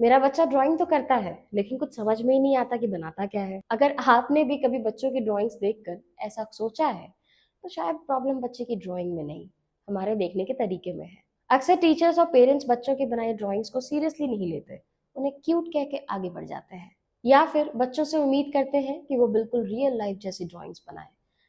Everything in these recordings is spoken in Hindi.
मेरा बच्चा ड्राइंग तो करता है लेकिन कुछ समझ में ही नहीं आता कि बनाता क्या है। अगर आपने भी कभी बच्चों की ड्राइंग्स देखकर ऐसा सोचा है तो शायद प्रॉब्लम बच्चे की ड्राइंग में नहीं, हमारे देखने के तरीके में है। अक्सर टीचर्स और पेरेंट्स बच्चों की बनाई ड्राइंग्स को सीरियसली नहीं लेते, उन्हें क्यूट कह के आगे बढ़ जाते हैं या फिर बच्चों से उम्मीद करते हैं कि वो बिल्कुल रियल लाइफ जैसी ड्राइंग्स बनाए।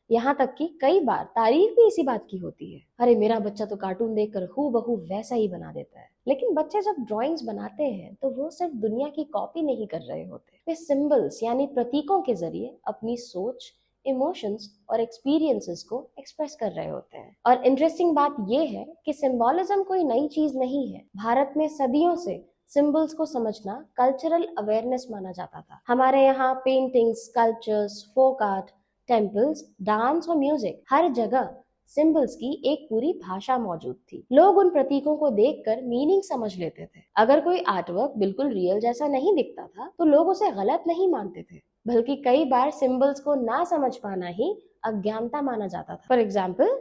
यहाँ तक कि कई बार तारीफ भी इसी बात की होती है, अरे मेरा बच्चा तो कार्टून देखकर हूबहू वैसा ही बना देता है। लेकिन बच्चे जब ड्राइंग्स बनाते हैं तो वो सिर्फ दुनिया की कॉपी नहीं कर रहे होते, वे सिंबल्स यानी प्रतीकों के जरिए अपनी सोच, इमोशंस और एक्सपीरियंसेस को एक्सप्रेस कर रहे होते हैं। और इंटरेस्टिंग बात यह है कि सिंबोलिज्म कोई नई चीज नहीं है। भारत में सदियों से सिंबल्स को समझना कल्चरल अवेयरनेस माना जाता था। हमारे यहाँ paintings, sculptures, folk art, temples, dance और म्यूजिक, हर जगह सिंबल्स की एक पूरी भाषा मौजूद थी। लोग उन प्रतीकों को देखकर मीनिंग समझ लेते थे। अगर कोई आर्टवर्क बिल्कुल रियल जैसा नहीं दिखता था तो लोग उसे गलत नहीं मानते थे, बल्कि कई बार सिंबल्स को ना समझ पाना ही अज्ञानता माना जाता था। फॉर एग्जाम्पल,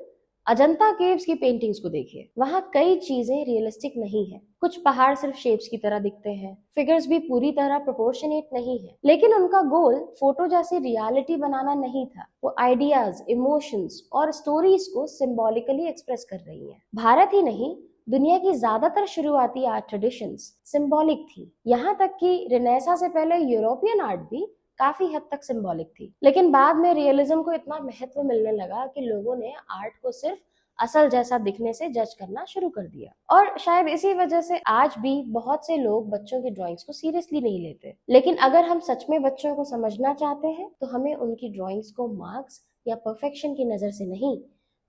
अजंता केव्स की पेंटिंग्स को देखिए, वहां कई चीजें रियलिस्टिक नहीं है। कुछ पहाड़ सिर्फ शेप्स की तरह दिखते हैं, फिगर्स भी पूरी तरह प्रोपोर्शनेट नहीं है, लेकिन उनका गोल फोटो जैसी रियलिटी बनाना नहीं था। वो आइडियाज, इमोशंस और स्टोरीज को सिंबॉलिकली एक्सप्रेस कर रही है। भारत ही नहीं, दुनिया की ज्यादातर शुरुआती आर्ट ट्रेडिशंस सिंबॉलिक थी। यहाँ तक कि रेनेसा से पहले यूरोपियन आर्ट भी काफी हद तक सिंबॉलिक थी। लेकिन बाद में रियलिज्म को इतना महत्व मिलने लगा कि लोगों ने आर्ट को सिर्फ असल जैसा दिखने से जज करना शुरू कर दिया। और शायद इसी वजह से आज भी बहुत से लोग बच्चों की ड्राइंग्स को सीरियसली नहीं लेते। लेकिन अगर हम सच में बच्चों को समझना चाहते हैं तो हमें उनकी ड्राइंग्स को मार्क्स या परफेक्शन की नजर से नहीं,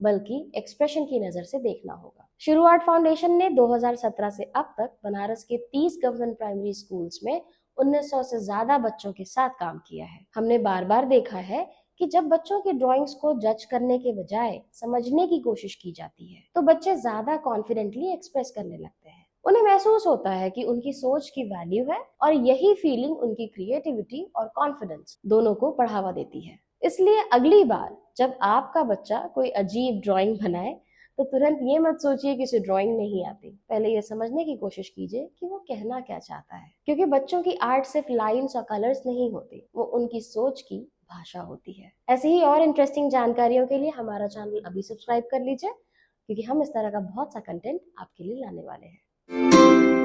बल्कि एक्सप्रेशन की नजर से देखना होगा। शुरू आर्ट फाउंडेशन ने 2017 से अब तक बनारस के 30 गवर्नमेंट प्राइमरी स्कूल्स में 1900 से ज्यादा बच्चों के साथ काम किया है। हमने बार बार देखा है कि जब बच्चों की ड्राइंग्स को जज करने के बजाय समझने की कोशिश की जाती है तो बच्चे ज्यादा कॉन्फिडेंटली एक्सप्रेस करने लगते हैं। उन्हें महसूस होता है कि उनकी सोच की वैल्यू है और यही फीलिंग उनकी क्रिएटिविटी और कॉन्फिडेंस दोनों को बढ़ावा देती है। इसलिए अगली बार जब आपका बच्चा कोई अजीब ड्राइंग बनाए तो तुरंत ये मत सोचिए कि उसे ड्राइंग नहीं आती। पहले ये समझने की कोशिश कीजिए कि वो कहना क्या चाहता है, क्योंकि बच्चों की आर्ट सिर्फ लाइंस और कलर्स नहीं होती, वो उनकी सोच की भाषा होती है। ऐसे ही और इंटरेस्टिंग जानकारियों के लिए हमारा चैनल अभी सब्सक्राइब कर लीजिए, क्योंकि हम इस तरह का बहुत सा कंटेंट आपके लिए लाने वाले हैं।